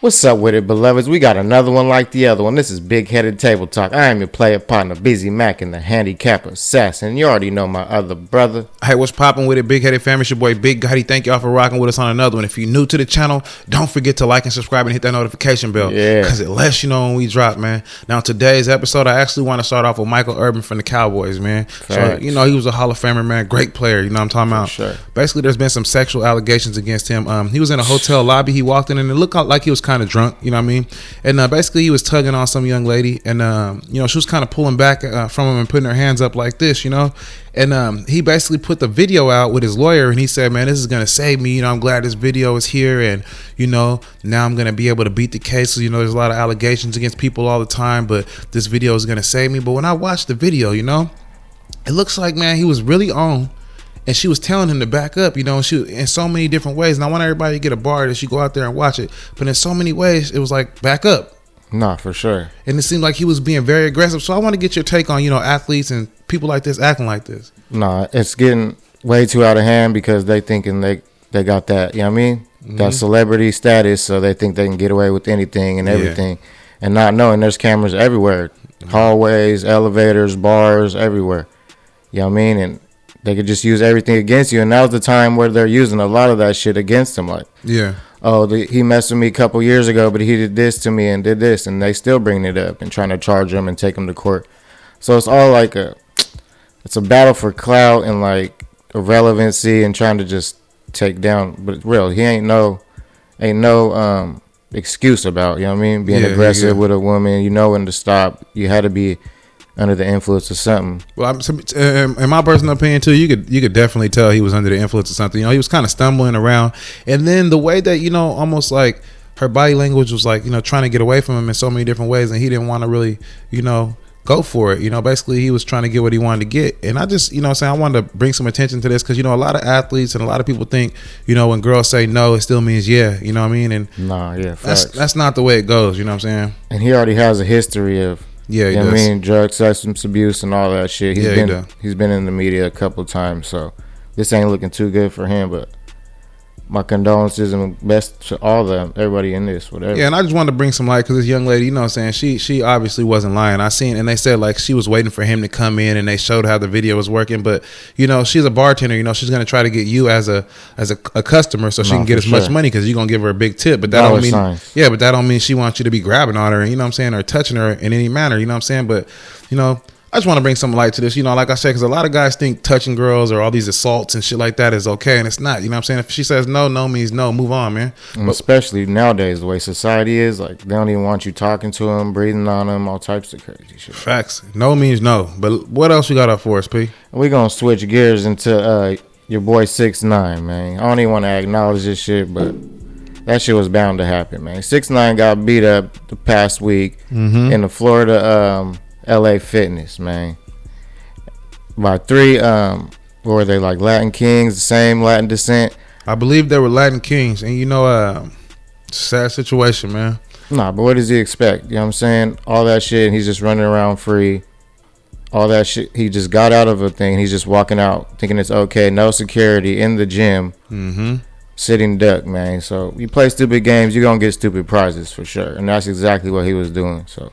What's up with it, beloveds? We got another one like the other one. This is Bigheaded Table Talk. I am your player partner, Busy Mac, and the handicap assassin. You already know my other brother. Hey, what's popping with it, Bigheaded family? It's your boy Big Gotti. Thank y'all for rocking with us on another one. If you're new to the channel, don't forget to like and subscribe and hit that notification bell. Yeah. Because it lets you know when we drop, man. Now, today's episode, I actually want to start off with Michael Irvin from the Cowboys, man. Facts. So, he was a Hall of Famer, man. Great player, you know what I'm talking about? Sure. Basically, there's been some sexual allegations against him. He was in a hotel lobby. He walked in and it looked like he was kind of drunk, you know what I mean? And basically he was tugging on some young lady, and she was kind of pulling back from him and putting her hands up like this, and he basically put the video out with his lawyer, and he said, man, this is gonna save me, I'm glad this video is here, and now I'm gonna be able to beat the case. There's a lot of allegations against people all the time, but this video is gonna save me. But when I watched the video, it looks like, man, he was really on. And she was telling him to back up, she in so many different ways. And I want everybody to get a bar that she go out there and watch it. But in so many ways, it was like, back up. Nah, for sure. And it seemed like he was being very aggressive. So I want to get your take on, athletes and people like this acting like this. Nah, it's getting way too out of hand because they thinking they got that, Mm-hmm. That celebrity status, so they think they can get away with anything and everything. Yeah. And not knowing there's cameras everywhere. Mm-hmm. Hallways, elevators, bars, everywhere. And they could just use everything against you, and now's the time where they're using a lot of that shit against him. Like, he messed with me a couple years ago, but he did this to me and did this, and they still bring it up and trying to charge him and take him to court. So it's all like it's a battle for clout and like irrelevancy and trying to just take down. But it's real, he ain't no excuse about being aggressive with a woman. You know when to stop. You had to be under the influence of something. Well, in my personal opinion too, you could definitely tell he was under the influence of something. He was kind of stumbling around, and then the way that almost like her body language was like trying to get away from him in so many different ways, and he didn't want to really go for it. Basically he was trying to get what he wanted to get, and I just I wanted to bring some attention to this because a lot of athletes and a lot of people think when girls say no, it still means yeah. You know what I mean? And that's not the way it goes. You know what I'm saying? And he already has a history of. Yeah, he does. Drug, substance abuse, and all that shit. He's been in the media a couple of times, so this ain't looking too good for him. But my condolences and best to everybody in this, whatever. Yeah, and I just wanted to bring some light because this young lady, she obviously wasn't lying. I seen, and they said like she was waiting for him to come in, and they showed how the video was working. But she's a bartender. She's gonna try to get you as a customer so she can get as much money because you're gonna give her a big tip. But that don't mean but that don't mean she wants you to be grabbing on her, or touching her in any manner. But I just want to bring some light to this, like I said, because a lot of guys think touching girls or all these assaults and shit like that is okay, and it's not. If she says no, no means no. Move on, man. And especially nowadays, the way society is, like they don't even want you talking to them, breathing on them, all types of crazy shit. Facts. No means no. But what else you got up for us, P? We're gonna switch gears into your boy 6ix9ine, man. I don't even want to acknowledge this shit, but that shit was bound to happen, man. 6ix9ine got beat up the past week in the Florida LA Fitness, man, by three were they like Latin kings, the same Latin descent? I believe they were Latin kings, and sad situation, man. Nah, but what does he expect? You know what I'm saying? All that shit, and he's just running around free. All that shit, he just got out of a thing. He's just walking out thinking it's okay. No security in the gym. Sitting duck, man. So you play stupid games, you're gonna get stupid prizes for sure, and that's exactly what he was doing. So.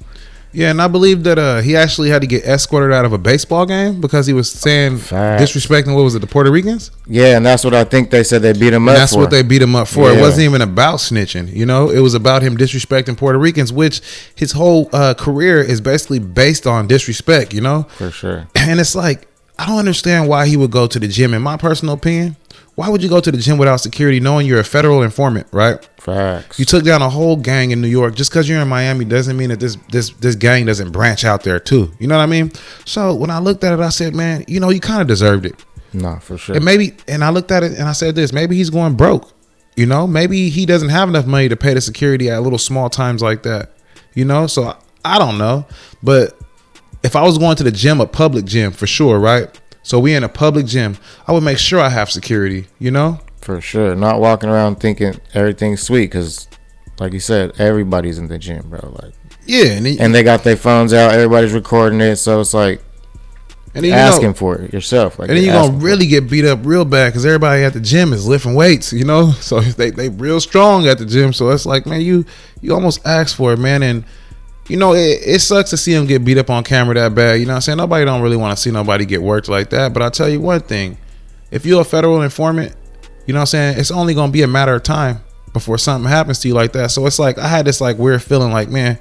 Yeah, and I believe that he actually had to get escorted out of a baseball game because he was saying disrespecting, what was it, the Puerto Ricans? Yeah, and that's what I think they said they beat him up for. That's what they beat him up for. Yeah. It wasn't even about snitching, It was about him disrespecting Puerto Ricans, which his whole career is basically based on disrespect, For sure. And it's like, I don't understand why he would go to the gym. In my personal opinion, why would you go to the gym without security knowing you're a federal informant, right? Facts. You took down a whole gang in New York. Just because you're in Miami doesn't mean that this gang doesn't branch out there too. You know what I mean? So when I looked at it, I said, man, you kind of deserved it. Nah, for sure. And I looked at it and I said this, maybe he's going broke. Maybe he doesn't have enough money to pay the security at little small times like that. So I don't know. But if I was going to the gym, a public gym for sure, right? So we in a public gym, I would make sure I have security, For sure. Not walking around thinking everything's sweet because, like you said, everybody's in the gym, bro. Like, yeah. And they got their phones out. Everybody's recording it. So it's like, And then asking for it yourself. Like, and then you're going to really get beat up real bad because everybody at the gym is lifting weights, you know? So they real strong at the gym. So it's like, man, you almost ask for it, man. And, you know, it sucks to see him get beat up on camera that bad. You know what I'm saying? Nobody don't really want to see nobody get worked like that. But I'll tell you one thing. If you're a federal informant, you know what I'm saying? It's only going to be a matter of time before something happens to you like that. So it's like, I had this like weird feeling like, man,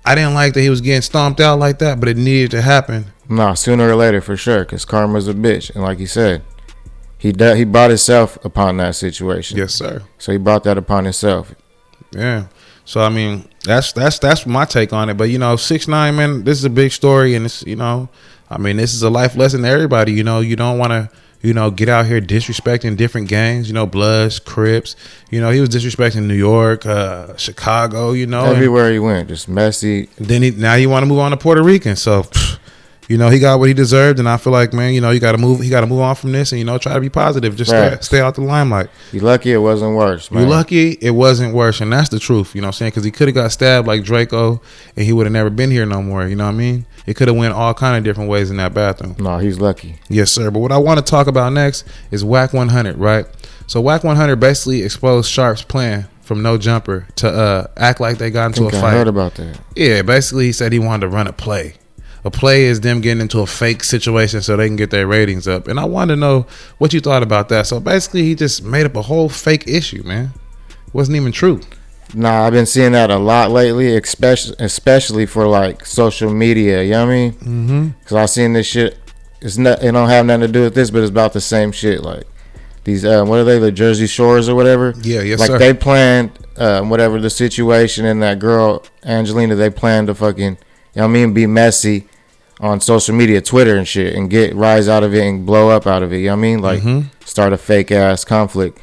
I didn't like that he was getting stomped out like that, but it needed to happen. No, sooner or later, for sure, because karma's a bitch. And like he said, he brought himself upon that situation. Yes, sir. So he brought that upon himself. Yeah. So, I mean, that's my take on it. But, you know, 6ix9ine, man, this is a big story. And, it's, you know, I mean, this is a life lesson to everybody. You know, you don't want to, you know, get out here disrespecting different gangs, you know, Bloods, Crips. You know, he was disrespecting New York, Chicago, you know. Everywhere he went, just messy. Then now you want to move on to Puerto Rican. So, you know, he got what he deserved, and I feel like, man, you know, he got to move on from this, and, you know, try to be positive. Just stay out the limelight. You lucky it wasn't worse, man. You lucky it wasn't worse, and that's the truth. You know what I'm saying? Because he could have got stabbed like Draco, and he would have never been here no more. You know what I mean? It could have went all kind of different ways in that bathroom. No, he's lucky. Yes, sir. But what I want to talk about next is Wack 100, right? So Wack 100 basically exposed Sharp's plan from No Jumper to act like they got into a fight. I heard about that. Yeah, basically he said he wanted to run a play. A play is them getting into a fake situation so they can get their ratings up. And I wanted to know what you thought about that. So basically he just made up a whole fake issue, man. It wasn't even true. Nah, I've been seeing that a lot lately, especially for like social media. You know what I mean? Mm-hmm. Because I've seen this shit. It don't have nothing to do with this, but it's about the same shit. Like these, what are they? The Jersey Shores or whatever? Yeah, yes, like sir. They planned whatever the situation, and that girl Angelina, they planned to fucking, you know what I mean, be messy on social media, Twitter and shit, and get rise out of it and blow up out of it. You know what I mean? Like start a fake ass conflict.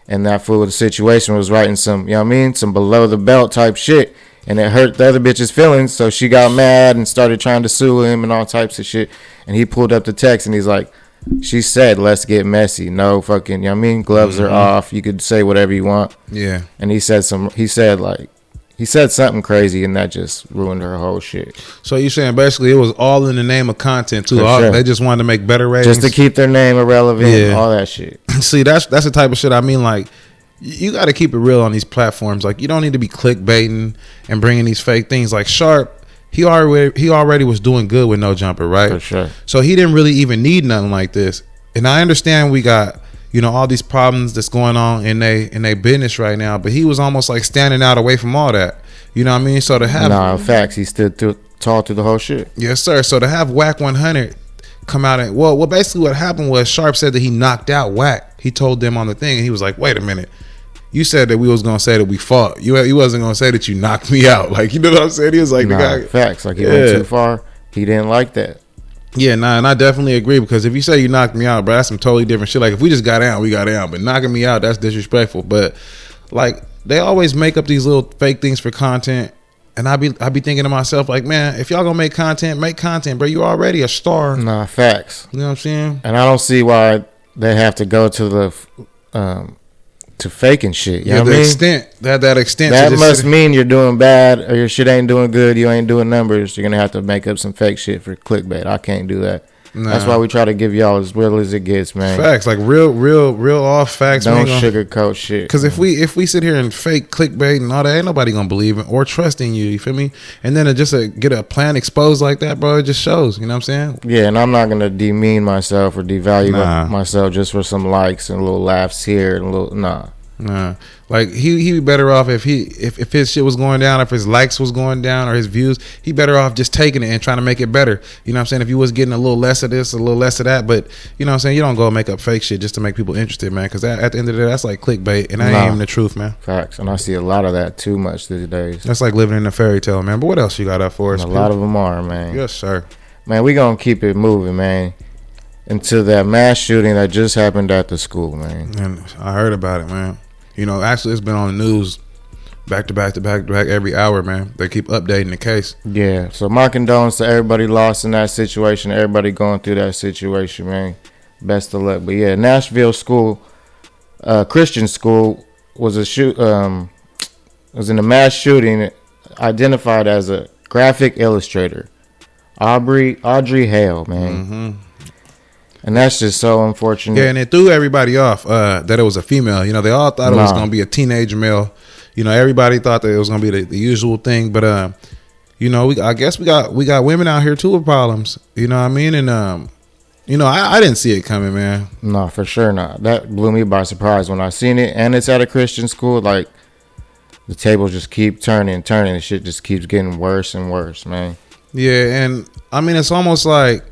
And that fool with the situation was writing some, you know what I mean, some below the belt type shit. And it hurt the other bitch's feelings. So she got mad and started trying to sue him and all types of shit. And he pulled up the text and he's like, she said, let's get messy. No fucking, you know what I mean? Gloves are off. You could say whatever you want. Yeah. And he said something crazy, and that just ruined her whole shit. So you're saying basically it was all in the name of content too. Sure. They just wanted to make better ratings, just to keep their name irrelevant, all that shit. See, that's the type of shit I mean. Like, you got to keep it real on these platforms. Like, you don't need to be clickbaiting and bringing these fake things. Like Sharp, he already was doing good with No Jumper, right? For sure. So he didn't really even need nothing like this. And I understand we got, you know, all these problems that's going on in they business right now, but he was almost like standing out away from all that. You know what I mean? So to have facts, he stood tall through the whole shit. Yes, sir. So to have Wack 100 come out and well, basically what happened was Sharp said that he knocked out Wack. He told them on the thing, and he was like, "Wait a minute, you said that we was gonna say that we fought. You wasn't gonna say that you knocked me out." Like, you know what I'm saying? He was like, the guy, facts. Like, he went too far. He didn't like that. Yeah, and I definitely agree, because if you say you knocked me out, bro, that's some totally different shit. Like, if we just got down, we got down, but knocking me out, that's disrespectful. But like, they always make up these little fake things for content, and I be thinking to myself, like, man, if y'all gonna make content, bro. You already a star. Nah, facts. You know what I'm saying? And I don't see why they have to go to the to faking shit. You know what I mean? That extent. That must mean you're doing bad, or your shit ain't doing good. You ain't doing numbers. You're gonna have to make up some fake shit for clickbait. I can't do that. Nah. That's why we try to give y'all as real as it gets, man. Facts, like real off facts. Don't sugarcoat shit. Because if we sit here and fake clickbait and all that, ain't nobody gonna believe it or trust in you. You feel me? And then get a plan exposed like that, bro, it just shows. You know what I'm saying? Yeah, and I'm not gonna demean myself or devalue myself just for some likes and little laughs here and little Nah, like he be better off if his shit was going down, if his likes was going down or his views, he better off just taking it and trying to make it better. You know what I'm saying? If you was getting a little less of this, a little less of that, but you know what I'm saying? You don't go make up fake shit just to make people interested, man. Because at the end of the day, that's like clickbait, and that ain't even the truth, man. Facts, and I see a lot of that too much these days. That's like living in a fairy tale, man. But what else you got up for us? And a lot of them are, man. Yes, sir. Man, we gonna keep it moving, man. Into that mass shooting that just happened at the school, man. And I heard about it, man. You know, actually, it's been on the news back to back every hour, man. They keep updating the case. Yeah, so my condolences to everybody lost in that situation, everybody going through that situation, man. Best of luck. But yeah, Nashville school, Christian school, was was in a mass shooting, identified as a graphic illustrator Audrey Hale, man. Mm-hmm. And that's just so unfortunate. Yeah, and it threw everybody off that it was a female. You know, they all thought it was going to be a teenage male. You know, everybody thought that it was going to be the usual thing. But, you know, I guess we got women out here, too, with problems. You know what I mean? And, you know, I didn't see it coming, man. No, for sure not. That blew me by surprise when I seen it. And it's at a Christian school. Like, the tables just keep turning. The shit just keeps getting worse and worse, man. Yeah, and, I mean, it's almost like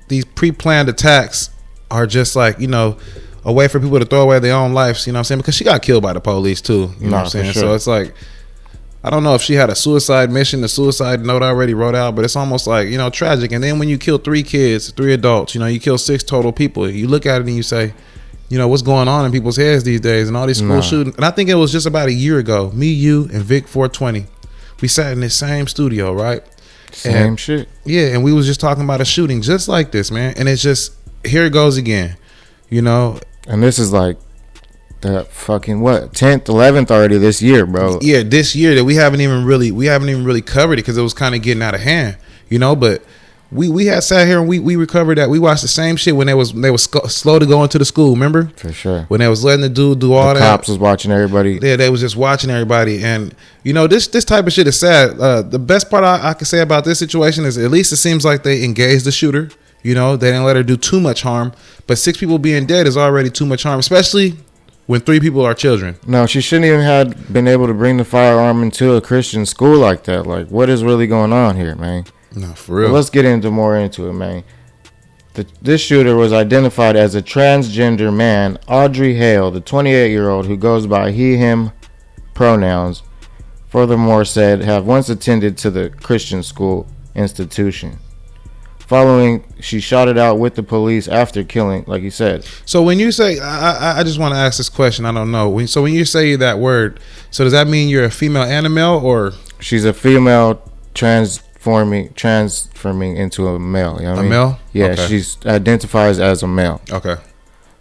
these pre-planned attacks are just like, you know, a way for people to throw away their own lives, you know what I'm saying? Because she got killed by the police too, you know what I'm saying? Sure. So it's like, I don't know if she had a suicide mission, a suicide note already wrote out, but it's almost like, you know, tragic. And then when you kill 3 kids, 3 adults, you know, you kill 6 total people, you look at it and you say, you know, what's going on in people's heads these days and all these school shootings. And I think it was just about a year ago, me, you, and Vic.49, we sat in this same studio, right? Same shit. Yeah, and we was just talking about a shooting just like this, man. And it's just, here it goes again, you know. And this is like the fucking 10th, 11th already this year, bro. Yeah, this year that we haven't even really covered it because it was kind of getting out of hand, you know. But we had sat here and we recovered that. We watched the same shit when they was slow to go into the school. Remember? For sure. When they was letting the dude do all that. The cops was watching everybody. Yeah, they was just watching everybody. And you know, this type of shit is sad. The best part I can say about this situation is at least it seems like they engaged the shooter. You know, they didn't let her do too much harm. But 6 people being dead is already too much harm, especially when 3 people are children. No, she shouldn't even have been able to bring the firearm into a Christian school like that. Like, what is really going on here, man? No, for real. But let's get more into it, man. This shooter was identified as a transgender man, Audrey Hale, the 28-year-old who goes by he, him pronouns. Furthermore said, have once attended to the Christian school institution. Following, she shot it out with the police after killing, like you said. So when you say, I just want to ask this question, I don't know. So when you say that word, so does that mean you're a female and a male, or? She's a female transforming into a male. You know what I mean? Male? Yeah, okay. She's identifies as a male. Okay.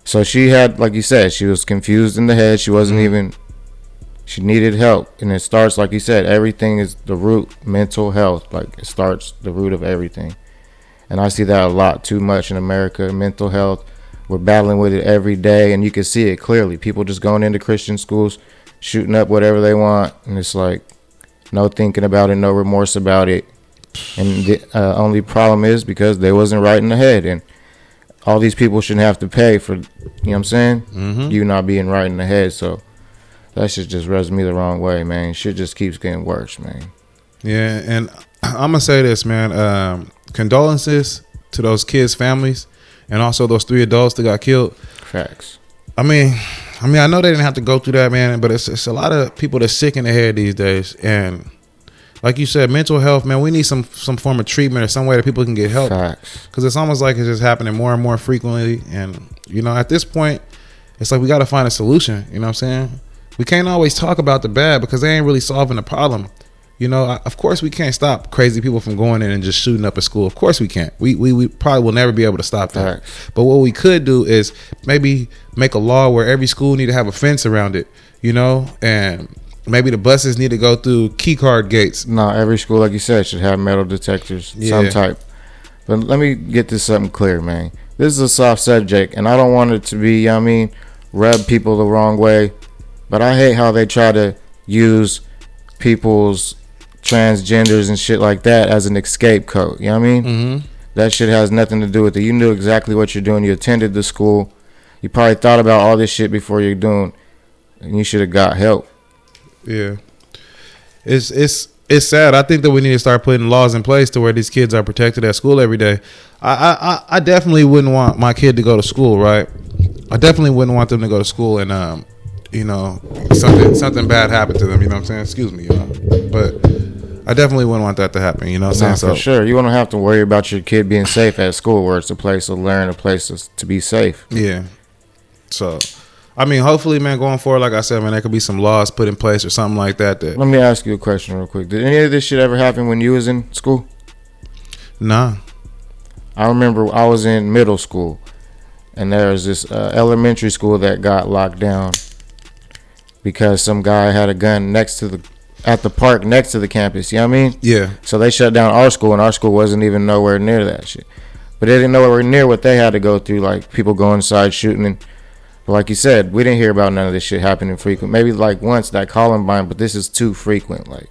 So she had, like you said, she was confused in the head. She wasn't even, she needed help. And it starts, like you said, everything is the root, mental health. Like, it starts the root of everything. And I see that a lot, too much in America. Mental health, we're battling with it every day, and you can see it clearly. People just going into Christian schools, shooting up whatever they want, and it's like no thinking about it, no remorse about it. And the only problem is because they wasn't right in the head, and all these people shouldn't have to pay for, you know what I'm saying? Mm-hmm. You not being right in the head. So that shit just rubs me the wrong way, man. Shit just keeps getting worse, man. Yeah, and I'm gonna say this, man. Condolences to those kids' families, and also those 3 adults that got killed. Facts. I mean, I know they didn't have to go through that, man, but it's a lot of people that's sick in the head these days, and like you said, mental health, man. We need some form of treatment or some way that people can get help. Facts. Because it's almost like it's just happening more and more frequently, and you know, at this point, it's like we got to find a solution. You know what I'm saying? We can't always talk about the bad because they ain't really solving the problem. You know, of course we can't stop crazy people from going in and just shooting up a school. Of course we can't. We probably will never be able to stop that. Right. But what we could do is maybe make a law where every school need to have a fence around it, you know, and maybe the buses need to go through key card gates. No, every school, like you said, should have metal detectors, some type. But let me get this something clear, man. This is a soft subject, and I don't want it to be, you know what I mean, rub people the wrong way. But I hate how they try to use people's transgenders and shit like that as an escape code. You know what I mean? Mm-hmm. That shit has nothing to do with it. You knew exactly what you're doing. You attended the school. You probably thought about all this shit before you're doing, and you should have got help. Yeah, it's sad. I think that we need to start putting laws in place to where these kids are protected at school every day. I definitely wouldn't want my kid to go to school, right? I definitely wouldn't want them to go to school and you know, something bad happened to them. You know what I'm saying? Excuse me, you know, but I definitely wouldn't want that to happen. You know what I'm saying? For sure. You won't have to worry about your kid being safe at school, where it's a place to learn, a place to be safe. Yeah. So, I mean, hopefully, man, going forward, like I said, man, there could be some laws put in place or something like that. Let me ask you a question real quick. Did any of this shit ever happen when you was in school? Nah. I remember I was in middle school, and there was this elementary school that got locked down because some guy had a gun next to at the park next to the campus. You know what I mean? Yeah. So they shut down our school, and our school wasn't even nowhere near that shit. But they didn't nowhere near what they had to go through, like people going inside shooting. And but like you said, we didn't hear about none of this shit happening frequent. Maybe like once that Columbine, but this is too frequent. Like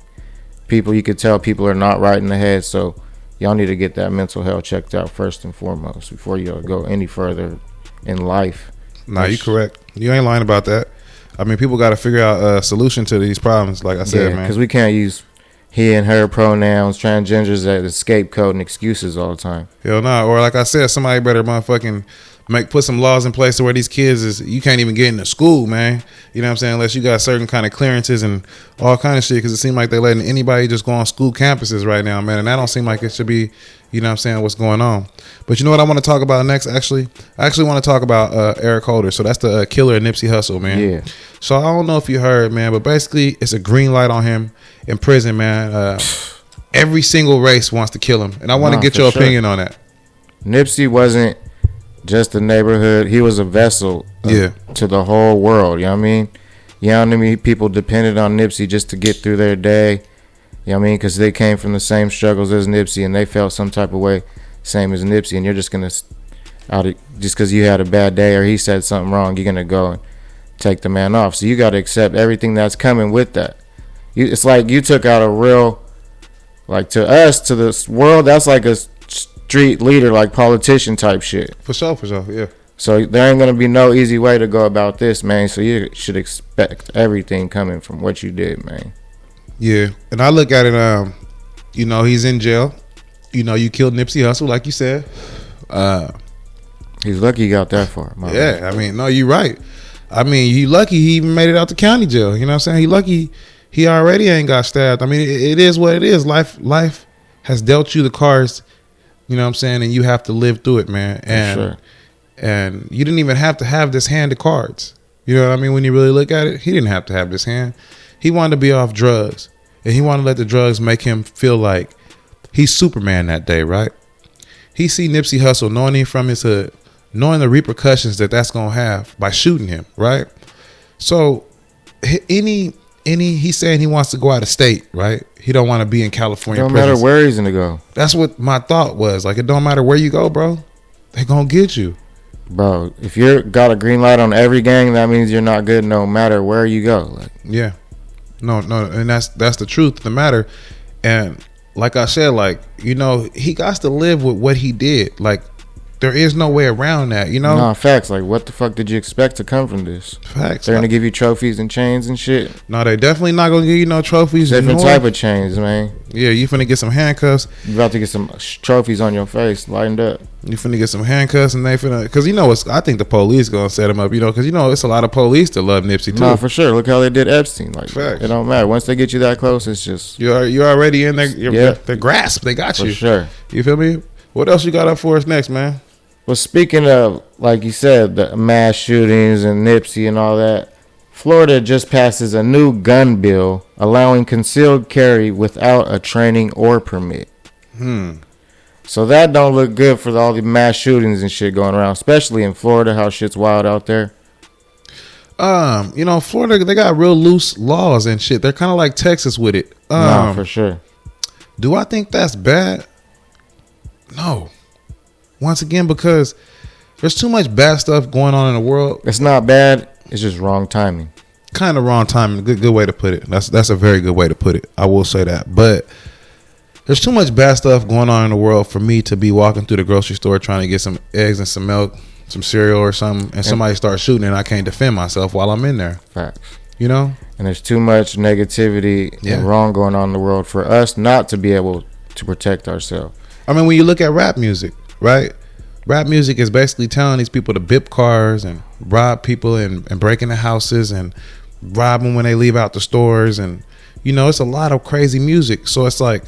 people, you could tell people are not right in the head. So y'all need to get that mental health checked out first and foremost before you go any further in life. Nah, you correct. You ain't lying about that. I mean, people got to figure out a solution to these problems, like I said, man. Because we can't use he and her pronouns, transgenders as a scapegoat and excuses all the time. Hell no. Or like I said, somebody better motherfucking put some laws in place to where these kids is, you can't even get into school, man. You know what I'm saying? Unless you got certain kind of clearances and all kind of shit, because it seems like they're letting anybody just go on school campuses right now, man. And that don't seem like it should be, you know what I'm saying, what's going on. But you know what I want to talk about next, actually? I actually want to talk about Eric Holder. So that's the killer of Nipsey Hussle, man. Yeah. So I don't know if you heard, man, but basically it's a green light on him in prison, man. Every single race wants to kill him. And I want to get your opinion on that. Nipsey wasn't just a neighborhood. He was a vessel to the whole world. You know what I mean? You know how many people depended on Nipsey just to get through their day? You know what I mean? Because they came from the same struggles as Nipsey and they felt some type of way same as Nipsey. And you're just going to, just because you had a bad day or he said something wrong, you're going to go and take the man off. So you got to accept everything that's coming with that. It's like you took out a real, like to us, to this world, that's like a street leader, like politician type shit. For sure, yeah. So there ain't gonna be no easy way to go about this, man. So you should expect everything coming from what you did, man. Yeah, and I look at it, you know, he's in jail. You know, you killed Nipsey Hussle, like you said. He's lucky he got that far. Yeah, I mean, no, you're right. I mean, he lucky he even made it out to county jail. You know what I'm saying? He lucky he already ain't got stabbed. I mean, it is what it is. Life has dealt you the cards. You know what I'm saying? And you have to live through it, man. And you didn't even have to have this hand of cards. You know what I mean? When you really look at it, he didn't have to have this hand. He wanted to be off drugs. And he wanted to let the drugs make him feel like he's Superman that day, right? He see Nipsey Hussle, knowing him from his hood, knowing the repercussions that's going to have by shooting him, right? So he's saying he wants to go out of state, right? He don't want to be in California. Don't matter where he's gonna go. That's what my thought was. Like, it don't matter where you go, bro. They gonna get you, bro. If you're got a green light on every gang, that means you're not good no matter where you go. Like, yeah, no, and that's the truth of the matter. And like I said, like, you know, he got to live with what he did. Like, there is no way around that, you know? Nah, facts. Like, what the fuck did you expect to come from this? Facts. They're going to give you trophies and chains and shit? No, they definitely not going to give you no trophies. Different type of chains, man. Yeah, you finna get some handcuffs. You about to get some trophies on your face, lightened up. You finna get some handcuffs and they finna... Because, you know, I think the police going to set him up, you know? Because, you know, it's a lot of police that love Nipsey, too. Nah, for sure. Look how they did Epstein. Like, facts. It don't matter. Once they get you that close, it's just... You're already in their grasp. They got you. For sure. You feel me? What else you got up for us next, man? Well, speaking of, like you said, the mass shootings and Nipsey and all that, Florida just passes a new gun bill allowing concealed carry without a training or permit. So that don't look good for all the mass shootings and shit going around, especially in Florida, how shit's wild out there. You know, Florida, they got real loose laws and shit. They're kind of like Texas with it. Nah, for sure. Do I think that's bad? No. Once again, because there's too much bad stuff going on in the world. It's not bad. It's just wrong timing. Kind of wrong timing. Good way to put it. That's a very good way to put it. I will say that. But there's too much bad stuff going on in the world for me to be walking through the grocery store trying to get some eggs and some milk, some cereal or something, and somebody starts shooting and I can't defend myself while I'm in there. Facts. You know? And there's too much negativity and wrong going on in the world for us not to be able to protect ourselves. I mean, when you look at rap music, right? Rap music is basically telling these people to bip cars and rob people and break into houses and rob them when they leave out the stores. And, you know, it's a lot of crazy music. So it's like,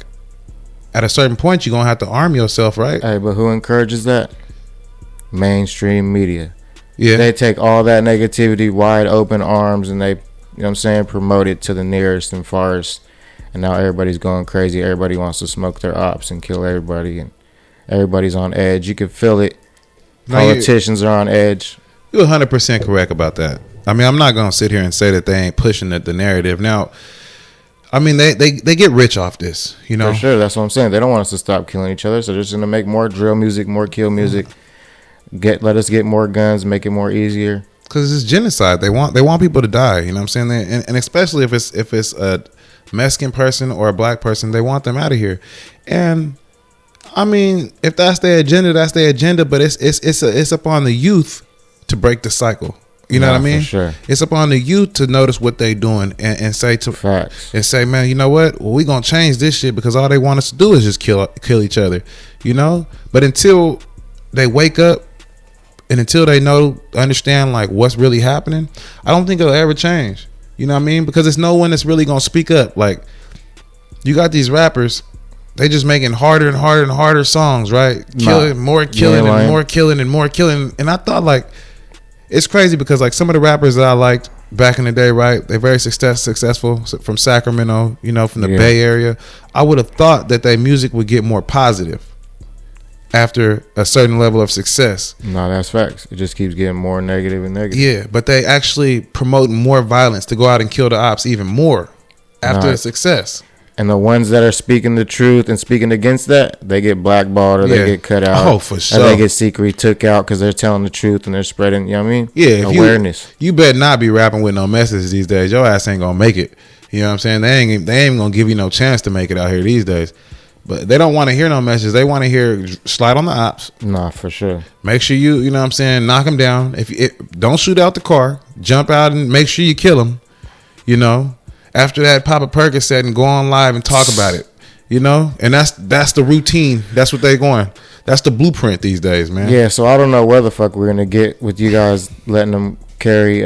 at a certain point, you're going to have to arm yourself, right? Hey, but who encourages that? Mainstream media. Yeah. They take all that negativity, wide open arms, and they, you know what I'm saying, promote it to the nearest and farthest. And now everybody's going crazy. Everybody wants to smoke their ops and kill everybody. And everybody's on edge. You can feel it. Politicians are on edge. You're 100% correct about that. I mean, I'm not going to sit here and say that they ain't pushing the narrative. Now, I mean, they get rich off this, you know. For sure, that's what I'm saying. They don't want us to stop killing each other, so they're just gonna make more drill music, more kill music. Let us get more guns, make it more easier. Because it's genocide. They want people to die. You know what I'm saying? And especially if it's a Mexican person or a black person, they want them out of here. And I mean, if that's their agenda, that's their agenda. But it's upon the youth to break the cycle. You know what I mean? For sure. It's upon the youth to notice what they doing and say to facts. And say, man, you know what? Well, we gonna change this shit because all they want us to do is just kill each other. You know? But until they wake up and until they understand like what's really happening, I don't think it'll ever change. You know what I mean? Because there's no one that's really gonna speak up. Like, you got these rappers, they just making harder and harder and harder songs, right? More killing and more killing and more killing. And I thought, like, it's crazy because like some of the rappers that I liked back in the day, right? They're very successful from Sacramento, you know, from the Bay Area. I would have thought that their music would get more positive after a certain level of success. No, that's facts. It just keeps getting more negative and negative. Yeah, but they actually promote more violence to go out and kill the ops even more after a success. And the ones that are speaking the truth and speaking against that, they get blackballed or they get cut out. Oh, for sure. Or they get secretly took out because they're telling the truth and they're spreading, you know what I mean? Yeah. Awareness. You better not be rapping with no messages these days. Your ass ain't going to make it. You know what I'm saying? They ain't going to give you no chance to make it out here these days. But they don't want to hear no messages. They want to hear slide on the ops. Nah, for sure. Make sure you know what I'm saying, knock them down. Don't shoot out the car. Jump out and make sure you kill them, you know? After that, pop a Percocet and go on live and talk about it, you know? And that's the routine. That's what they're going. That's the blueprint these days, man. Yeah, so I don't know where the fuck we're going to get with you guys letting them carry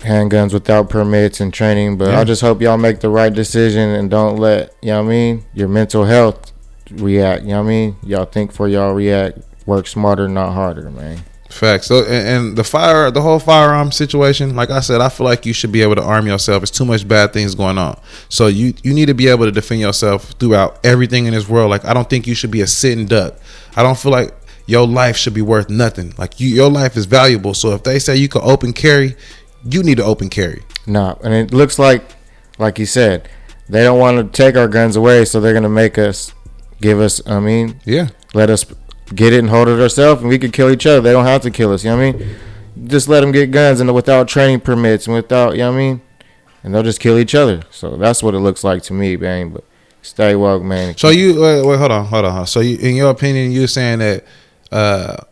handguns without permits and training. But I just hope y'all make the right decision and don't let, you know what I mean, your mental health react, you know what I mean? Y'all think for y'all react. Work smarter, not harder, man. Facts. So, and the whole firearm situation, like I said, I feel like you should be able to arm yourself. It's too much bad things going on. So you need to be able to defend yourself throughout everything in this world. Like, I don't think you should be a sitting duck. I don't feel like your life should be worth nothing. Like, your life is valuable. So if they say you can open carry, you need to open carry. Nah, and it looks like you said, they don't want to take our guns away, so they're going to make us let us get it and hold it ourselves, and we could kill each other. They don't have to kill us, you know what I mean? Just let them get guns and without training permits and without, you know what I mean? And they'll just kill each other. So that's what it looks like to me, man. But stay woke, man. So you wait, hold on. So you, in your opinion, you're saying that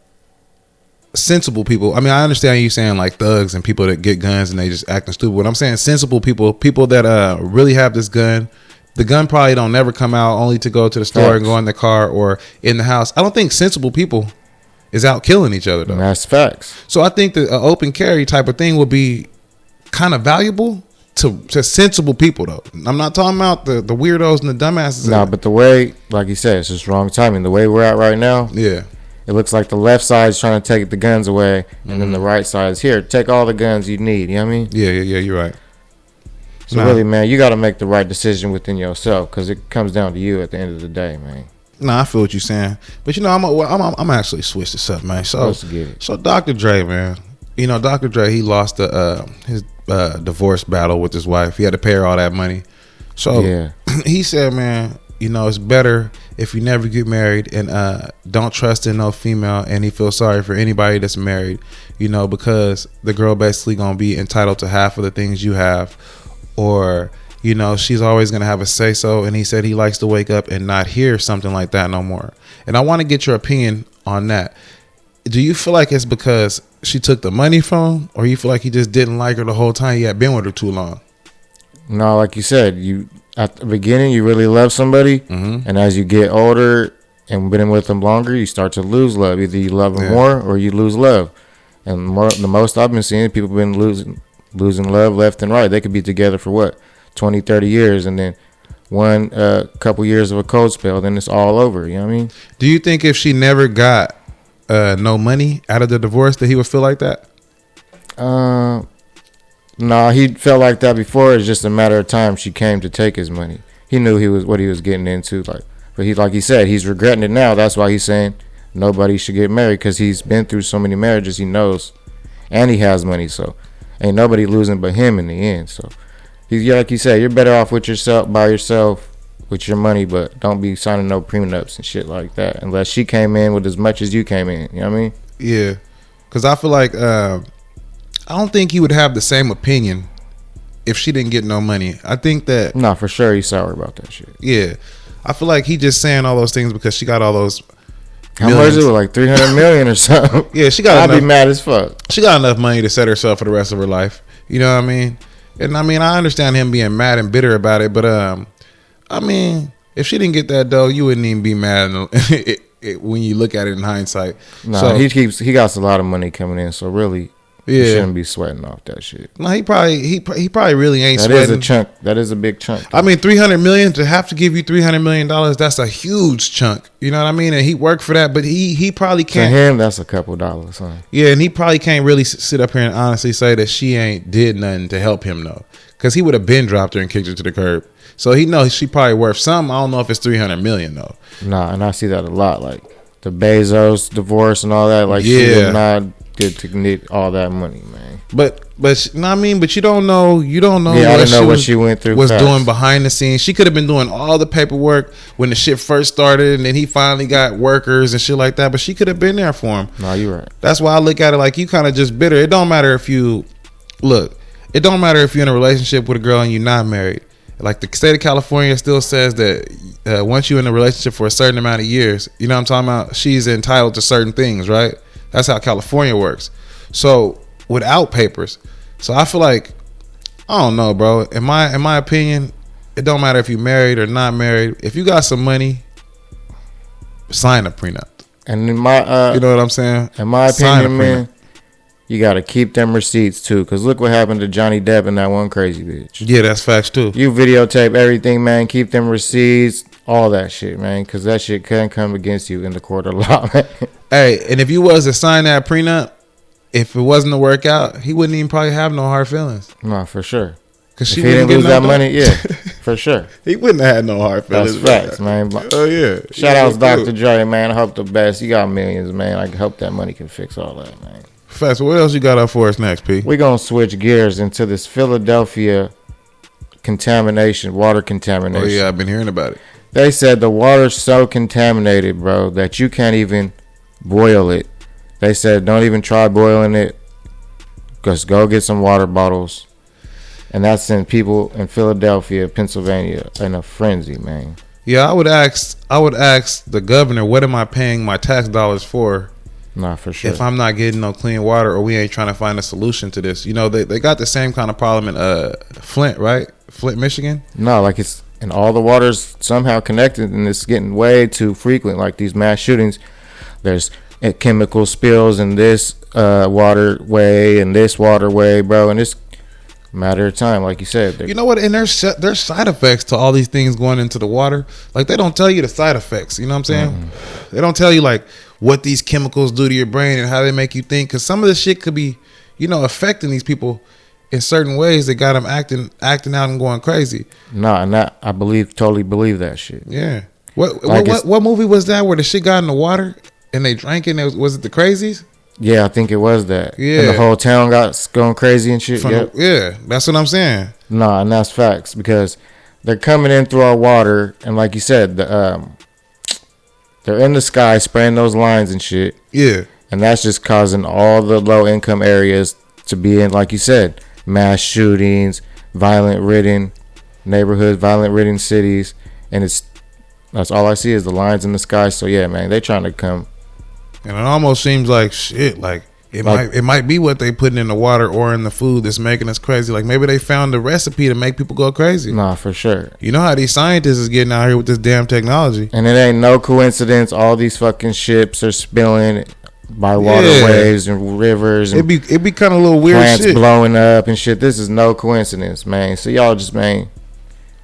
sensible people, I mean, I understand you saying like thugs and people that get guns and they just acting stupid. What I'm saying, sensible people that really have this gun. The gun probably don't never come out, only to go to the store and go in the car or in the house. I don't think sensible people is out killing each other, though. And that's facts. So I think that an open carry type of thing would be kind of valuable to sensible people, though. I'm not talking about the weirdos and the dumbasses. No, but the way, like you said, it's just wrong timing. The way we're at right now, yeah, it looks like the left side is trying to take the guns away, and then the right side is here. Take all the guns you need. You know what I mean? Yeah, you're right. So really, man, you got to make the right decision within yourself because it comes down to you at the end of the day, man. Nah, I feel what you're saying, but you know, I'm actually switch this up, man. So Dr. Dre, man, you know, Dr. Dre, he lost his divorce battle with his wife. He had to pay her all that money. So he said, man, you know, it's better if you never get married and don't trust in no female. And he feels sorry for anybody that's married, you know, because the girl basically gonna be entitled to half of the things you have. Or, you know, she's always going to have a say-so. And he said he likes to wake up and not hear something like that no more. And I want to get your opinion on that. Do you feel like it's because she took the money from him? Or you feel like he just didn't like her the whole time he had been with her too long? No, like you said, you at the beginning, you really love somebody. Mm-hmm. And as you get older and been with them longer, you start to lose love. Either you love them more or you lose love. And the most I've been seeing, people have been losing love left and right. They could be together for what, 20, 30 years, and then one couple years of a cold spell, then it's all over. You know what I mean? Do you think if she never got no money out of the divorce that he would feel like that? No, he felt like that before. It's just a matter of time she came to take his money. He knew what he was getting into. But like he said, he's regretting it now. That's why he's saying nobody should get married, because he's been through so many marriages. He knows, and he has money, so ain't nobody losing but him in the end. So Like you said, you're better off with yourself, by yourself, with your money, but don't be signing no prenups and shit like that unless she came in with as much as you came in. You know what I mean? Yeah, because I feel like I don't think he would have the same opinion if she didn't get no money. I think that for sure he's sour about that shit. Yeah, I feel like he just saying all those things because she got all those. How much is it? Like 300 million or something? Yeah, she got. I'd be mad as fuck. She got enough money to set herself for the rest of her life. You know what I mean? And I mean, I understand him being mad and bitter about it, but I mean, if she didn't get that dough, you wouldn't even be mad when you look at it in hindsight. No, so, he got a lot of money coming in, so really, you shouldn't be sweating off that shit. No, he probably really ain't sweating. That is a chunk. That is a big chunk. I mean, $300 million, to have to give you $300 million, that's a huge chunk. You know what I mean? And he worked for that, but he probably can't. To him, that's a couple dollars, huh? Yeah, and he probably can't really sit up here and honestly say that she ain't did nothing to help him though, because he would have been dropped her and kicked her to the curb. So he knows she probably worth something. I don't know if it's $300 million though. Nah, and I see that a lot, like the Bezos divorce and all that. Like, she did not get to get all that money, man. But I mean, but you don't know. Yeah, I don't know what she went through. Was doing behind the scenes. She could have been doing all the paperwork when the shit first started, and then he finally got workers and shit like that. But she could have been there for him. No, you're right. That's why I look at it like you kind of just bitter. It don't matter if you look. It don't matter if you're in a relationship with a girl and you're not married. Like the state of California still says that once you're in a relationship for a certain amount of years, you know what I'm talking about, she's entitled to certain things, right? That's how California works. So without papers. So I feel like, I don't know, bro. In my opinion, it don't matter if you're married or not married. If you got some money, sign a prenup. And in my you know what I'm saying? In my opinion, man, you got to keep them receipts too, because look what happened to Johnny Depp and that one crazy bitch. Yeah, that's facts too. You videotape everything, man. Keep them receipts, all that shit, man, because that shit can come against you in the court of law, man. Hey, and if you was to sign that prenup, if it wasn't to work out, he wouldn't even probably have no hard feelings. No, for sure. Because she didn't lose that money, yeah, for sure. He wouldn't have had no hard feelings. That's facts, man. Oh yeah. Shout out to Dr. Dre, man. I hope the best. You got millions, man. I hope that money can fix all that, man. Facts. What else you got up for us next, P? We're gonna switch gears into this Philadelphia contamination, water contamination. Oh yeah, I've been hearing about it. They said the water's so contaminated, bro, that you can't even boil it. They said don't even try boiling it. Just go get some water bottles. And that's sent people in Philadelphia, Pennsylvania, in a frenzy, man. Yeah, I would ask the governor, what am I paying my tax dollars for? Nah, for sure. If I'm not getting no clean water, or we ain't trying to find a solution to this. You know, they got the same kind of problem in Flint, right? Flint, Michigan? No, like it's, and all the water's somehow connected, and it's getting way too frequent. Like these mass shootings, there's chemical spills in this waterway and this waterway, bro, and it's a matter of time, like you said. You know what? And there's side effects to all these things going into the water. Like they don't tell you the side effects. You know what I'm saying? Mm-hmm. They don't tell you like what these chemicals do to your brain and how they make you think. Because some of this shit could be, you know, affecting these people in certain ways that got them acting out and going crazy. Nah, and that I totally believe that shit. Yeah. What movie was that where the shit got in the water and they drank it? And was it The Crazies? Yeah, I think it was that. Yeah. And the whole town got going crazy and shit. Yep. Yeah, that's what I'm saying. Nah, and that's facts, because they're coming in through our water, and like you said, they're in the sky spraying those lines and shit. Yeah. And that's just causing all the low income areas to be in, like you said, mass shootings, violent ridden neighborhoods, violent ridden cities, and that's all I see is the lines in the sky. So yeah, man, they trying to come. And it almost seems like shit. Like it might be what they putting in the water or in the food that's making us crazy. Like maybe they found a recipe to make people go crazy. Nah, for sure. You know how these scientists is getting out here with this damn technology. And it ain't no coincidence. All these fucking ships are spilling by waterways and rivers. And it'd be kind of a little weird. Plants shit. blowing up and shit. This is no coincidence, man. So y'all just, man,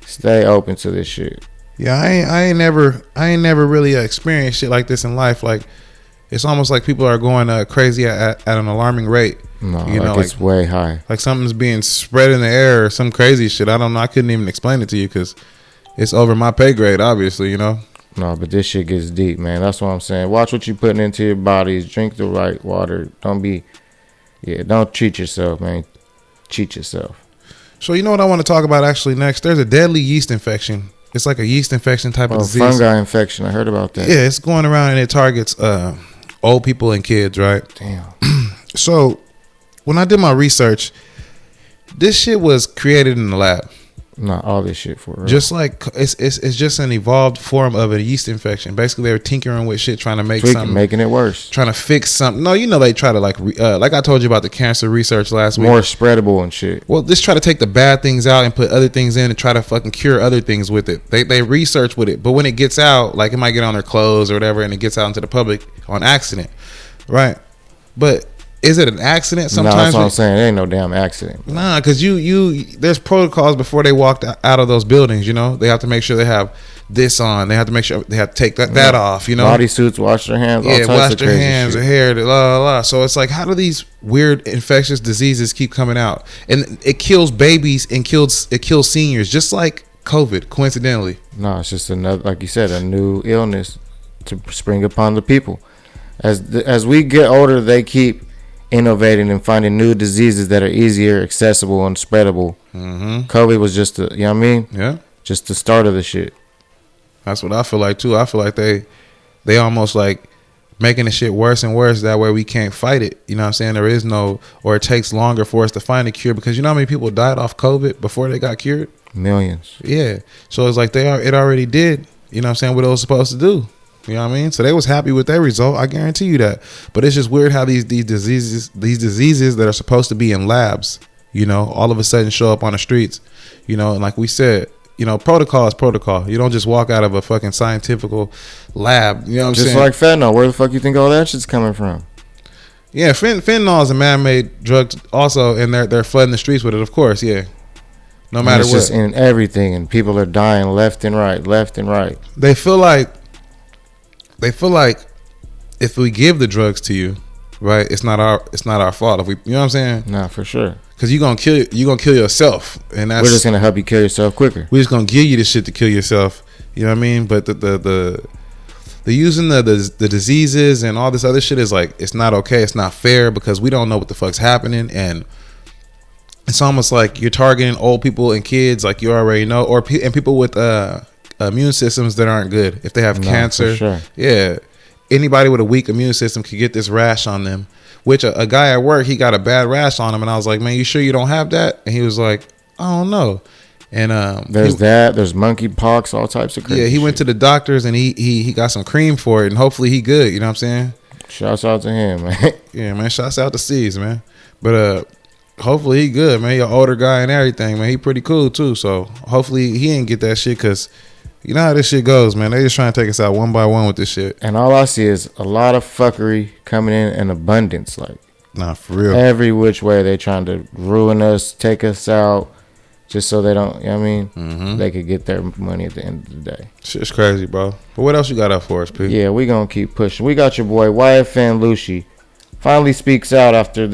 stay open to this shit. Yeah, I ain't never really experienced shit like this in life. Like. It's almost like people are going crazy at an alarming rate. No, you know, it's way high. Like something's being spread in the air or some crazy shit. I don't know. I couldn't even explain it to you because it's over my pay grade, obviously, you know. No, but this shit gets deep, man. That's what I'm saying. Watch what you're putting into your bodies. Drink the right water. Don't cheat yourself, man. Cheat yourself. So you know what I want to talk about actually next? There's a deadly yeast infection. It's like a yeast infection type of disease. Fungi infection. I heard about that. Yeah, it's going around and it targets old people and kids, right? Damn. So when I did my research, this shit was created in the lab. Not all this shit for real. Just like it's just an evolved form of a yeast infection. Basically, they were tinkering with shit, trying to make something, making it worse, trying to fix something. No, you know they try to like I told you about the cancer research last week. More spreadable and shit. Well, just try to take the bad things out and put other things in and try to fucking cure other things with it. They research with it, but when it gets out, like it might get on their clothes or whatever, and it gets out into the public on accident, right? But is it an accident? Sometimes that's what I'm saying. It ain't no damn accident. Nah, because there's protocols before they walk out of those buildings. You know, they have to make sure they have this on. They have to make sure they have to take that off. You know, bodysuits, wash their hands. Yeah, wash their hands, their hair, la la la. So it's like, how do these weird infectious diseases keep coming out? And it kills babies and it kills seniors, just like COVID. Coincidentally, no, it's just another, like you said, a new illness to spring upon the people. As we get older, they keep innovating and finding new diseases that are easier, accessible, and spreadable. COVID was just you know what I mean? Yeah. Just the start of the shit. That's what I feel like too. I feel like they almost like making the shit worse and worse. That way we can't fight it. You know what I'm saying? There is no, or it takes longer for us to find a cure, because you know how many people died off COVID before they got cured? Millions. Yeah. So it's like it already did, you know what I'm saying, what it was supposed to do. You know what I mean? So they was happy with their result. I guarantee you that. But it's just weird how these diseases that are supposed to be in labs, you know, all of a sudden show up on the streets. You know, and like we said, you know, protocol is protocol. You don't just walk out of a fucking scientific lab. You know what I'm saying? Just like fentanyl. Where the fuck you think all that shit's coming from? Yeah, fentanyl is a man-made drug also, and they're flooding the streets with it, of course, yeah. No matter what. It's just in everything, and people are dying left and right. They feel like if we give the drugs to you, right, it's not our fault. If we, you know what I'm saying? Nah, for sure. Because you're gonna kill yourself, and we're just gonna help you kill yourself quicker. We're just gonna give you the shit to kill yourself. You know what I mean? But the using the diseases and all this other shit is like, it's not okay. It's not fair, because we don't know what the fuck's happening, and it's almost like you're targeting old people and kids, like you already know, and people with immune systems that aren't good. If they have cancer, for sure. Yeah, anybody with a weak immune system could get this rash on them. Which a guy at work, he got a bad rash on him, and I was like, "Man, you sure you don't have that?" And he was like, "I don't know." And there's monkeypox, all types of crazy yeah. He went to the doctors, and he got some cream for it, and hopefully he good. You know what I'm saying? Shouts out to him, man. Yeah, man. Shouts out to C's, man. But hopefully he good, man. He an older guy and everything, man. He pretty cool too. So hopefully he ain't get that shit, because you know how this shit goes, man. They just trying to take us out one by one with this shit. And all I see is a lot of fuckery coming in abundance. Like, nah, for real. Every which way they trying to ruin us, take us out, just so they don't, you know what I mean? They could get their money at the end of the day. Shit's crazy, bro. But what else you got up for us, Pete? Yeah, we gonna keep pushing. We got your boy YFN Lucci finally speaks out after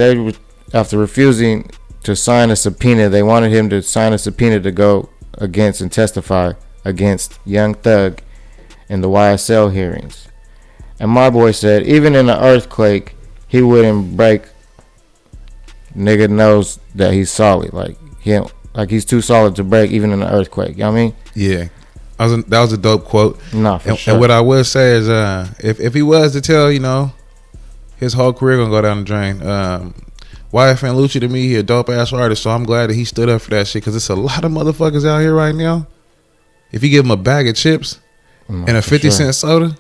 refusing to sign a subpoena. They wanted him to sign a subpoena to go against and testify against Young Thug in the YSL hearings. And my boy said, even in an earthquake, he wouldn't break. Nigga knows that he's solid. Like he's too solid to break even in an earthquake. You know what I mean? Yeah. That was a dope quote. Nah, for sure. And what I will say is, if he was to tell, you know, his whole career gonna go down the drain. YFN Lucci, to me, he a dope ass artist, so I'm glad that he stood up for that shit, because it's a lot of motherfuckers out here right now. If you give them a bag of chips and a 50-cent soda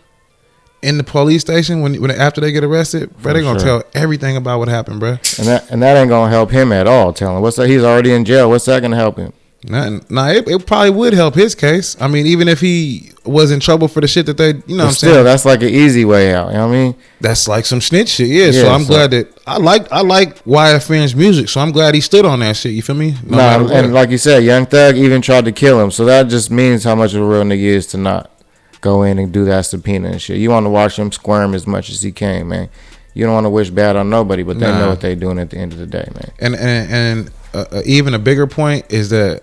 in the police station when after they get arrested, bro, they gonna tell everything about what happened, bro. And that ain't gonna help him at all. Tell him what's that? He's already in jail. What's that gonna help him? Nah, it probably would help his case. I mean, even if he was in trouble for the shit that they, you know, what I'm saying. Still, that's like an easy way out. You know what I mean? That's like some snitch shit. Yeah. So I'm glad that I like YFN's music. So I'm glad he stood on that shit. You feel me? And like you said, Young Thug even tried to kill him. So that just means how much of a real nigga is to not go in and do that subpoena and shit. You want to watch him squirm as much as he can, man. You don't want to wish bad on nobody, but they know what they doing at the end of the day, man. And even a bigger point is that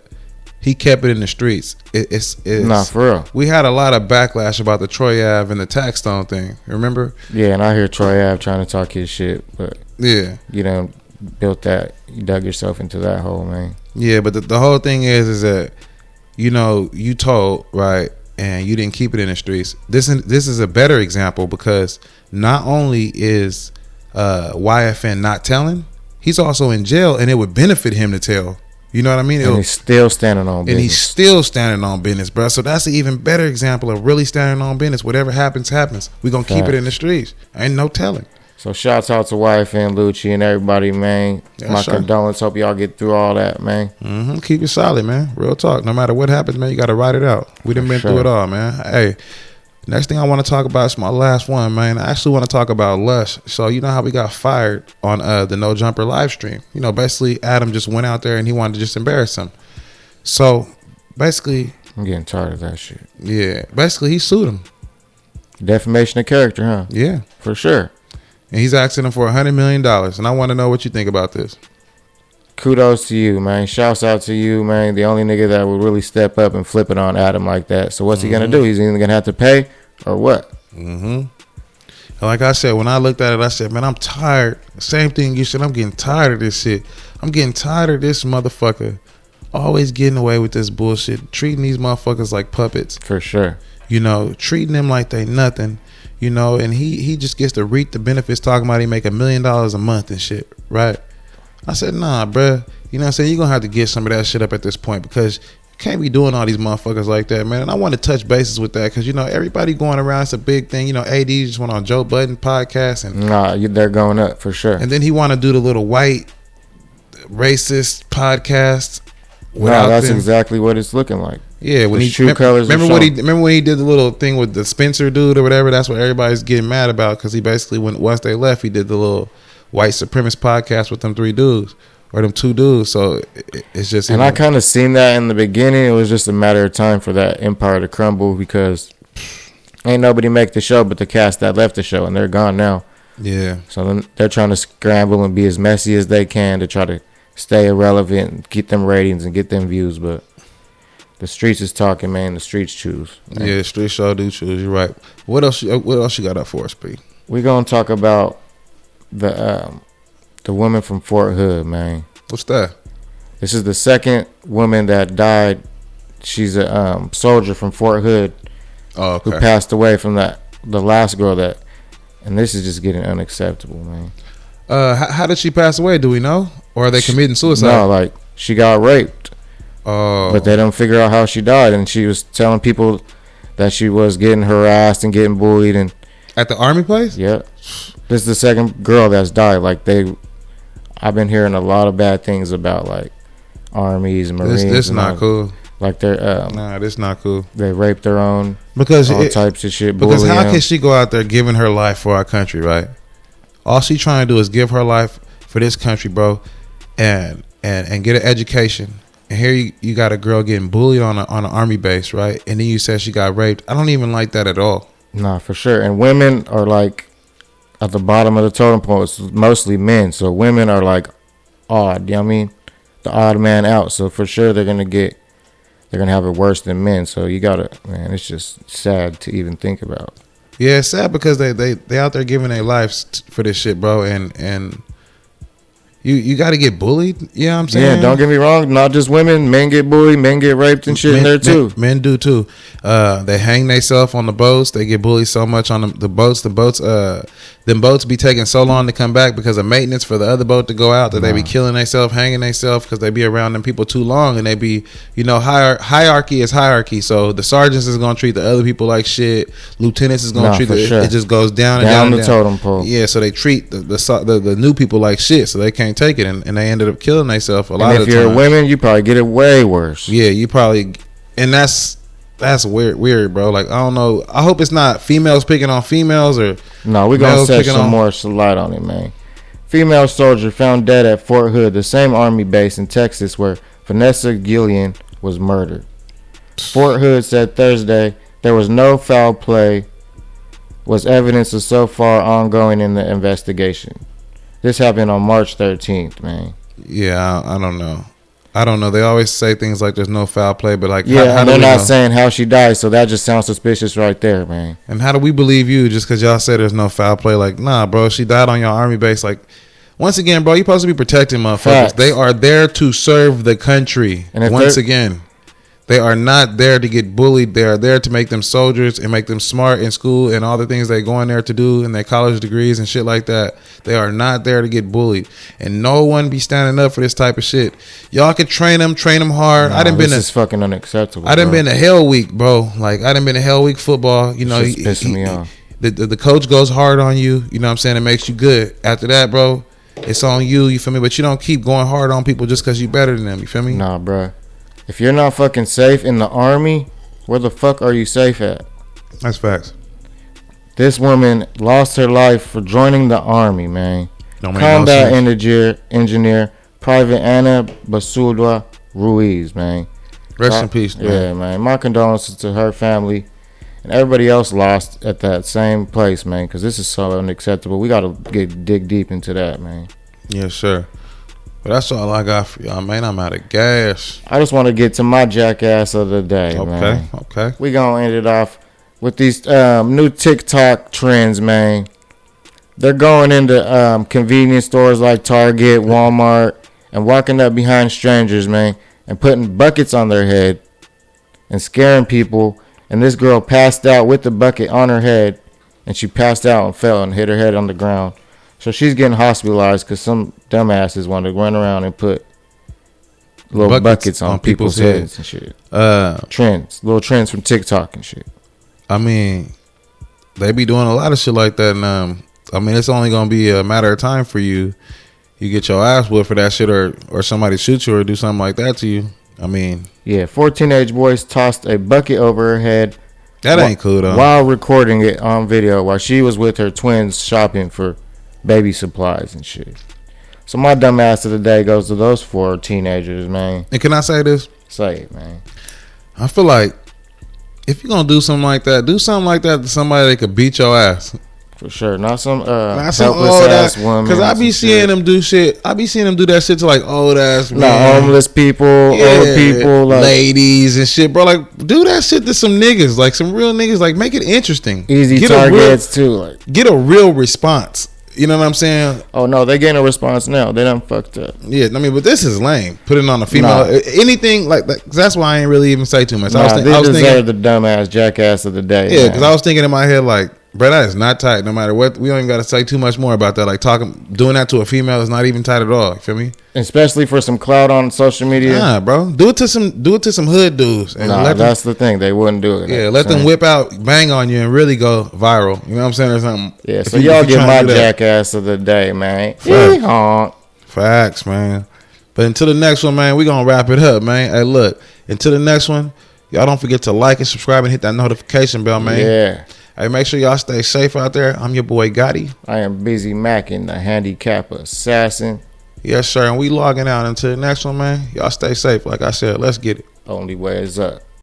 he kept it in the streets. It's nah, for real. We had a lot of backlash about the Troy Ave and the tax stone thing. Remember? Yeah, and I hear Troy Ave trying to talk his shit, but yeah, you done built that. You dug yourself into that hole, man. Yeah, but the whole thing is that, you know, you told, right, and you didn't keep it in the streets. This is a better example because not only is YFN not telling, he's also in jail, and it would benefit him to tell. You know what I mean? And he's still standing on business. And he's still standing on business, bro. So that's an even better example of really standing on business. Whatever happens, happens. We're going to keep it in the streets. Ain't no telling. So shouts out to YFN, Lucci, and everybody, man. Yeah, my condolence. Hope y'all get through all that, man. Mm-hmm. Keep it solid, man. Real talk. No matter what happens, man, you got to ride it out. We done been through it all, man. Hey, next thing I want to talk about is my last one, man. I actually want to talk about Lush. So you know how we got fired on the No Jumper live stream. You know, basically Adam just went out there and he wanted to just embarrass him. So basically, I'm getting tired of that shit. Yeah, basically he sued him. Defamation of character, huh? Yeah, for sure. And he's asking him for $100 million. And I want to know what you think about this. Kudos to you, man. Shouts out to you, man. The only nigga that would really step up and flip it on Adam like that. So what's he going to do? He's either going to have to pay or what? Mm-hmm. Like I said, when I looked at it, I said, man, I'm tired. Same thing you said. I'm getting tired of this shit. I'm getting tired of this motherfucker always getting away with this bullshit. Treating these motherfuckers like puppets. For sure. You know, treating them like they nothing. You know, and he just gets to reap the benefits talking about he make $1 million a month and shit, right? I said, nah, bruh. You know what I'm saying? You're going to have to get some of that shit up at this point because you can't be doing all these motherfuckers like that, man. And I want to touch bases with that because, you know, everybody going around, it's a big thing. You know, AD just went on Joe Budden podcast. And nah, they're going up for sure. And then he want to do the little white racist podcast. No, that's exactly what it's looking like. Yeah, when remember when he did the little thing with the Spencer dude or whatever. That's what everybody's getting mad about because he basically once they left, he did the little white supremacist podcast with them 3 dudes or them 2 dudes. So it's just I kind of seen that in the beginning. It was just a matter of time for that empire to crumble because ain't nobody make the show but the cast that left the show and they're gone now. Yeah. So then they're trying to scramble and be as messy as they can to try to stay irrelevant, keep them ratings and get them views, but the streets is talking, man. The streets choose. Man. Yeah, the streets sure do choose. You're right. What else you got up for us, P? We're gonna talk about the woman from Fort Hood, man. What's that? This is the second woman that died. She's a soldier from Fort Hood who passed away from the last girl that, and this is just getting unacceptable, man. How did she pass away? Do we know, or are they committing suicide? No, like she got raped. Oh. But they don't figure out how she died, and she was telling people that she was getting harassed and getting bullied and at the army place. Yeah, this is the second girl that's died. Like I've been hearing a lot of bad things about like armies and marines. This not cool. Like they're this not cool. They raped their own because all types of shit. Because how can she go out there giving her life for our country, right? All she trying to do is give her life for this country, bro, and get an education. And here you got a girl getting bullied on an army base, right? And then you said she got raped. I don't even like that at all. Nah, for sure. And women are like at the bottom of the totem pole. It's mostly men. So women are like odd. You know what I mean? The odd man out. So for sure they're gonna have it worse than men. So you gotta, man, it's just sad to even think about. Yeah, it's sad because they out there giving their lives for this shit, bro. And You got to get bullied. You know what I'm saying? Yeah, don't get me wrong. Not just women. Men get bullied. Men get raped and shit in there too. Men do too. They hang themselves on the boats. They get bullied so much on the boats. Them boats be taking so long to come back because of maintenance for the other boat to go out that they be killing themselves, hanging themselves because they be around them people too long. And they be, you know, hierarchy is hierarchy. So the sergeants is going to treat the other people like shit. Lieutenants is going to treat it just goes down and down the totem pole. Yeah, so they treat the new people like shit. So they can't take it. And they ended up killing themselves a lot of the time. If you're a woman, you probably get it way worse. Yeah, you probably, and that's weird, bro. Like, I don't know. I hope it's not females picking on females or no. We're gonna set some more light on it, man. Female soldier found dead at Fort Hood, the same army base in Texas where Vanessa Gillian was murdered. Fort Hood said Thursday there was no foul play, was evidence of so far ongoing in the investigation. This happened on March 13th, man. Yeah, I don't know. They always say things like there's no foul play, but like, how they're not saying how she died, so that just sounds suspicious right there, man. And how do we believe you just because y'all say there's no foul play? Like, nah, bro, she died on your army base. Like, once again, bro, you're supposed to be protecting motherfuckers. Facts. They are there to serve the country. And once again, they are not there to get bullied. They are there to make them soldiers and make them smart in school and all the things they go in there to do and their college degrees and shit like that. They are not there to get bullied. And no one be standing up for this type of shit. Y'all can train them hard. Nah, this is fucking unacceptable. I done been to Hell Week, bro. Like, I done been to Hell Week football. You know, it's pissing me off. The coach goes hard on you. You know what I'm saying? It makes you good. After that, bro, it's on you. You feel me? But you don't keep going hard on people just because you better than them. You feel me? Nah, bro. If you're not fucking safe in the Army, where the fuck are you safe at? That's facts. This woman lost her life for joining the Army, man. Combat engineer, Private Anna Basulwa Ruiz, man. Rest in peace, man. Yeah, man. My condolences to her family and everybody else lost at that same place, man, because this is so unacceptable. We got to dig deep into that, man. Yes, sir. But that's all I got for y'all, man. I'm out of gas. I just want to get to my jackass of the day, man. Okay. We going to end it off with these new TikTok trends, man. They're going into convenience stores like Target, Walmart, and walking up behind strangers, man, and putting buckets on their head and scaring people. And this girl passed out with the bucket on her head, and she passed out and fell and hit her head on the ground. So she's getting hospitalized because some dumbasses want to run around and put little buckets on people's heads and shit. Little trends from TikTok and shit. I mean, they be doing a lot of shit like that. And I mean, it's only gonna be a matter of time for you get your ass whipped for that shit, or somebody shoot you or do something like that to you. I mean, yeah, 4 teenage boys tossed a bucket over her head. That ain't cool though. While recording it on video, while she was with her twins shopping for baby supplies and shit. So my dumb ass of the day goes to those 4 teenagers, man. And can I say this? Say it, man. I feel like if you're gonna do something like that, do something like that to somebody that could beat your ass. For sure. Not some helpless ass woman. Because I be seeing them do shit. I be seeing them do that shit to like old ass men. Like homeless people, old people, like ladies and shit, bro. Like, do that shit to some niggas, like some real niggas. Like, make it interesting. Easy targets too. Like, get a real response. You know what I'm saying? Oh no, they getting a response now. They done fucked up. Yeah, I mean, but this is lame. Put it on a female. Anything like that. That's why I ain't really even say too much. They deserve the dumbass jackass of the day. Yeah, because I was thinking in my head like, bro, that is not tight. No matter what, we don't even got to say too much more about that. Like doing that to a female is not even tight at all. You feel me? Especially for some clout on social media. Nah, bro, do it to some hood dudes. And that's the thing. They wouldn't do it. Yeah, let them whip out, bang on you, and really go viral. You know what I'm saying, or something. Yeah. So y'all get my jackass of the day, man. Facts, man. But until the next one, man, we gonna wrap it up, man. Hey, look, until the next one, y'all don't forget to like and subscribe and hit that notification bell, man. Yeah. Hey, make sure y'all stay safe out there. I'm your boy Gotti. I am Busy Mackin, the handicap assassin. Yes, sir. And we logging out until the next one, man. Y'all stay safe. Like I said, let's get it. Only way is up.